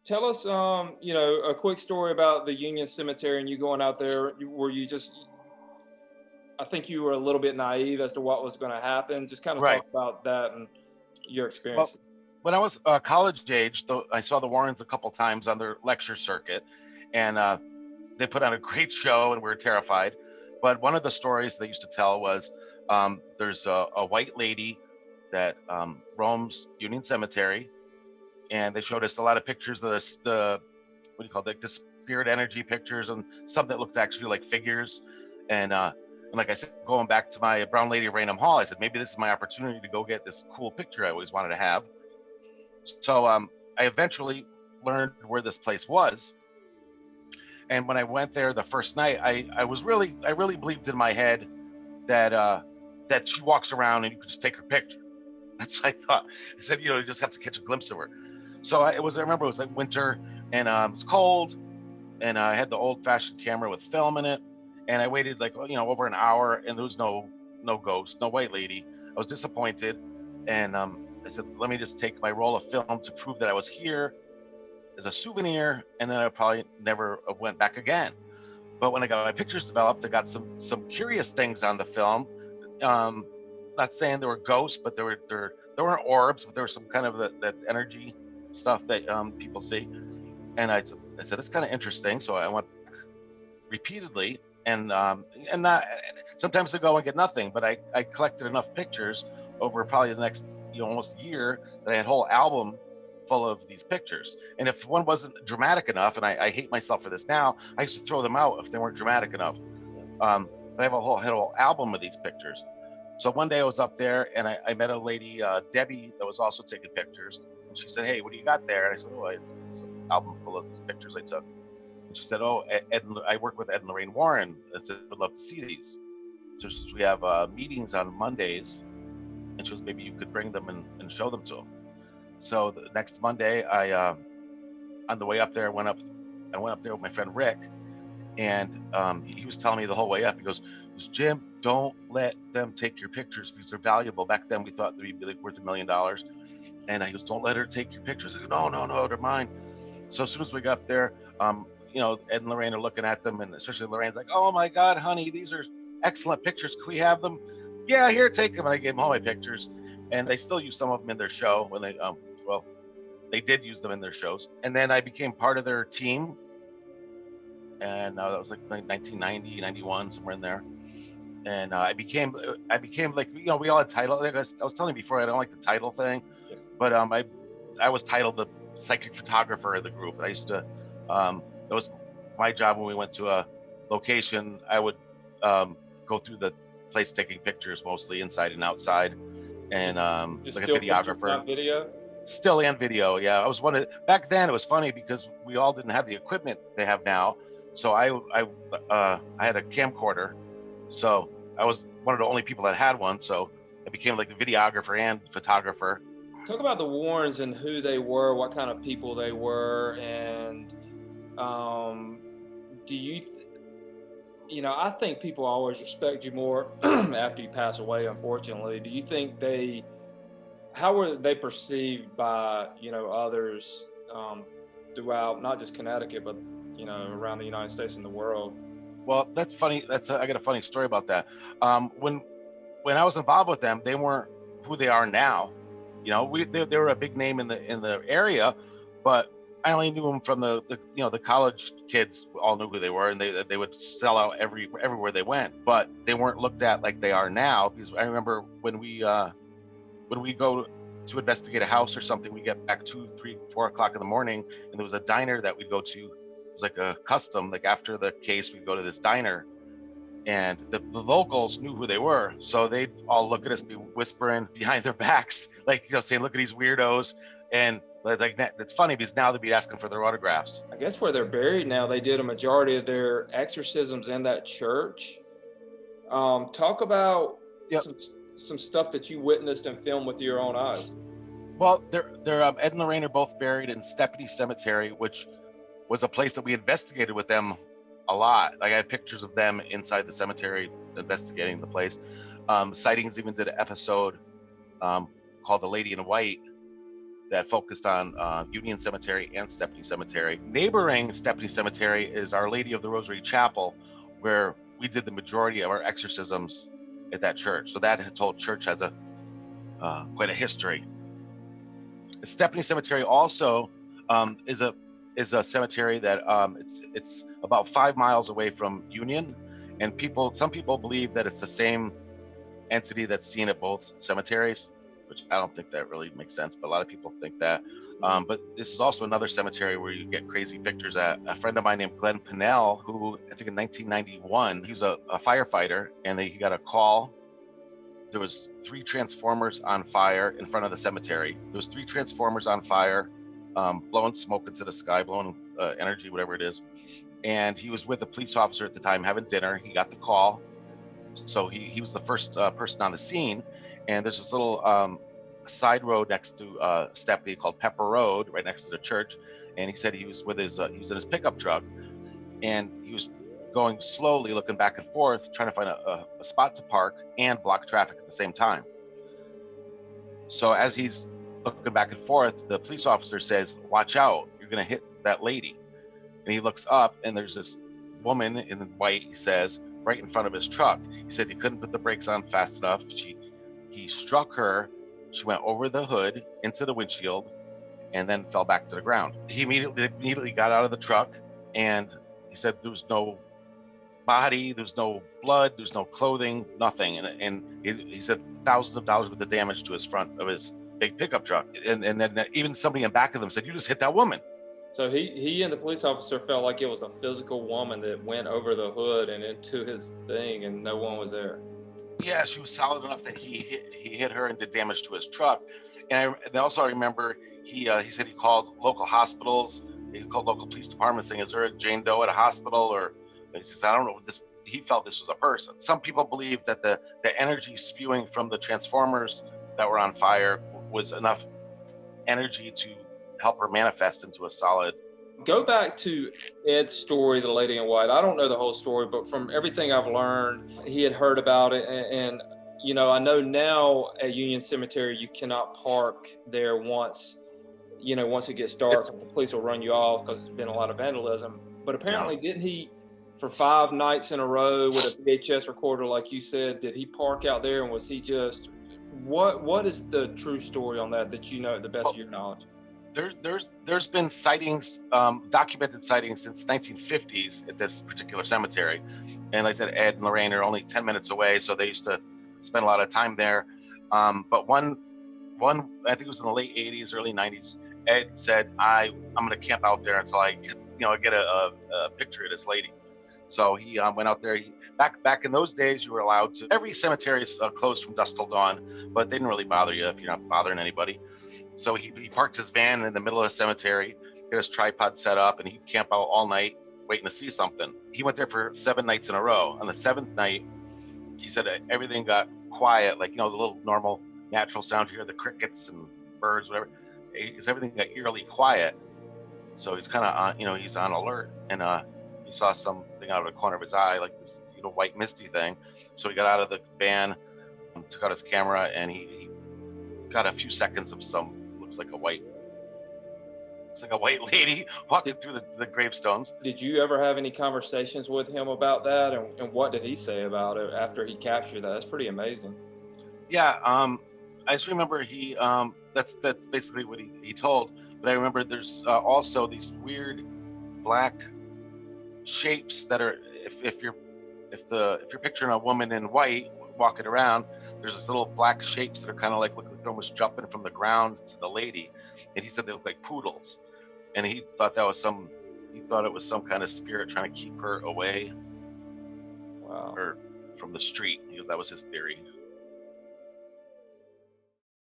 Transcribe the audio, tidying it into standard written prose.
Tell us, a quick story about the Union Cemetery and you going out there. Were you just, I think you were a little bit naive as to what was going to happen. Just kind of Right. talk about that and your Well, experiences. when I was college age, though, I saw the Warrens a couple times on their lecture circuit, and they put on a great show, and we were terrified. But one of the stories they used to tell was there's a white lady that roams Union Cemetery, and they showed us a lot of pictures of the what do you call it, like the spirit energy pictures, and some that looked actually like figures. And like I said, going back to my brown lady of Raynham Hall, I said maybe this is my opportunity to go get this cool picture I always wanted to have. So I eventually learned where this place was, and when I went there the first night, I really believed in my head that that she walks around and you could just take her picture. That's what I thought. I said, you just have to catch a glimpse of her. So I remember it was like winter, and it was cold, and I had the old-fashioned camera with film in it, and I waited like over an hour, and there was no ghost, no white lady. I was disappointed, and I said, let me just take my roll of film to prove that I was here as a souvenir, and then I probably never went back again. But when I got my pictures developed, I got some curious things on the film. Um, Not saying there were ghosts, but there weren't orbs, but there was some kind of that energy stuff that people see. And I said it's kind of interesting. So I went back repeatedly, and not sometimes I go and get nothing, but I collected enough pictures over probably the next almost year that I had a whole album full of these pictures. And if one wasn't dramatic enough, and I hate myself for this now, I used to throw them out if they weren't dramatic enough. But I have a whole album of these pictures. So one day I was up there, and I met a lady, Debbie, that was also taking pictures. And she said, "Hey, what do you got there?" And I said, "Oh, it's an album full of these pictures I took." And she said, "Oh, I work with Ed and Lorraine Warren. I said, I'd love to see these." So she says, "We have meetings on Mondays." And she goes, "Maybe you could bring them and show them to them." So the next Monday, on the way up there, I went up there with my friend Rick, and he was telling me the whole way up. He goes, "Jim, don't let them take your pictures because they're valuable." Back then, we thought they'd be like worth $1 million. And he goes, "Don't let her take your pictures." I go, "No, they're mine." So as soon as we got up there, Ed and Lorraine are looking at them, and especially Lorraine's like, "Oh my God, honey, these are excellent pictures. Can we have them?" "Yeah, here, take them." And I gave them all my pictures, and they still use some of them in their show when they they did use them in their shows. And then I became part of their team, and that was like 1990, 91, somewhere in there. And I became like, we all had titles. Like I was telling you before, I don't like the title thing, but I was titled the psychic photographer of the group. And I used to that was my job when we went to a location. I would go through the place taking pictures, mostly inside and outside, and Just like a still pictures, videographer. not video. Still and video, yeah. I was back then. It was funny because we all didn't have the equipment they have now. So I had a camcorder, so I was one of the only people that had one. So I became like a videographer and photographer. Talk about the Warrens and who they were, what kind of people they were, and do you, I think people always respect you more after you pass away, unfortunately. Do you think how were they perceived by, others throughout, not just Connecticut, but, around the United States and the world? Well, that's funny. I got a funny story about that. When I was involved with them, they weren't who they are now. They were a big name in the area, but I only knew them from the college kids all knew who they were, and they would sell out everywhere they went. But they weren't looked at like they are now, because I remember when we go to investigate a house or something, we get back 2, 3, 4 o'clock in the morning, and there was a diner that we'd go to. It was like a custom, like after the case, we'd go to this diner, and the locals knew who they were, so they'd all look at us, be whispering behind their backs, like saying, "Look at these weirdos." And like it's funny because now they'd be asking for their autographs. I guess where they're buried now, they did a majority of their exorcisms in that church. Talk about some stuff that you witnessed and filmed with your own eyes. Well, they're Ed and Lorraine are both buried in Stepney Cemetery, which was a place that we investigated with them a lot. Like I had pictures of them inside the cemetery investigating the place. Sightings even did an episode called "The Lady in White," that focused on Union Cemetery and Stepney Cemetery. Neighboring Stepney Cemetery is Our Lady of the Rosary Chapel, where we did the majority of our exorcisms at that church. So that whole church has a quite a history. Stepney Cemetery also is a cemetery that it's about 5 miles away from Union, and some people believe that it's the same entity that's seen at both cemeteries, which I don't think that really makes sense, but a lot of people think that. But this is also another cemetery where you get crazy pictures at. A friend of mine named Glenn Pinnell, who I think in 1991, he's a firefighter, and he got a call. There was 3 transformers on fire in front of the cemetery. There was 3 transformers on fire, blowing smoke into the sky, blowing energy, whatever it is. And he was with a police officer at the time having dinner. He got the call. So he was the first person on the scene. And there's this little side road next to Stepney called Pepper Road, right next to the church. And he said he was with his he was in his pickup truck, and he was going slowly, looking back and forth, trying to find a spot to park and block traffic at the same time. So as he's looking back and forth, the police officer says, "Watch out, you're gonna hit that lady." And he looks up, and there's this woman in white, he says, right in front of his truck. He said he couldn't put the brakes on fast enough. He struck her. She went over the hood into the windshield and then fell back to the ground. He immediately got out of the truck, and he said there was no body, there's no blood, there's no clothing, nothing. And he said thousands of dollars worth of damage to his front of his big pickup truck. And then even somebody in back of them said, "You just hit that woman." So he and the police officer felt like it was a physical woman that went over the hood and into his thing, and no one was there. Yeah, she was solid enough that he hit her and did damage to his truck. And I remember he said he called local hospitals, he called local police departments saying, "Is there a Jane Doe at a hospital?" Or he says, "I don't know." He felt this was a person. Some people believe that the energy spewing from the transformers that were on fire was enough energy to help her manifest into a solid. Go back to Ed's story, The Lady in White. I don't know the whole story, but from everything I've learned, he had heard about it. And you know, I know now at Union Cemetery, you cannot park there once it gets dark. The police will run you off because there's been a lot of vandalism. But apparently, didn't he, for 5 nights in a row with a VHS recorder, like you said, did he park out there, and was he just, what is the true story on that you know, at the best of your knowledge? There's been sightings, documented sightings since 1950s at this particular cemetery. And like I said, Ed and Lorraine are only 10 minutes away, so they used to spend a lot of time there. But one, I think it was in the late 80s, early 90s, Ed said, I'm going to camp out there until I get a picture of this lady. So he went out there. Back in those days, you were allowed to. Every cemetery is closed from dusk till dawn, but they didn't really bother you if you're not bothering anybody. So he parked his van in the middle of the cemetery, get his tripod set up, and he'd camp out all night waiting to see something. He went there for 7 nights in a row. On the 7th night, he said everything got quiet, like, the little normal natural sound you hear, the crickets and birds, whatever. Everything got eerily quiet. So he's kind of on, he's on alert, and he saw something out of the corner of his eye, like this, white misty thing. So he got out of the van, took out his camera, and he got a few seconds of some looks like a white lady walking through the gravestones. Did you ever have any conversations with him about that, and what did he say about it after he captured that? That's pretty amazing. Yeah, I just remember that's basically what he told. But I remember there's also these weird black shapes that are, if you're picturing a woman in white walking around, there's this little black shapes that are kind of like look like they're almost jumping from the ground to the lady. And he said they look like poodles. And he thought it was some kind of spirit trying to keep her away. Wow. Or from the street. That was his theory.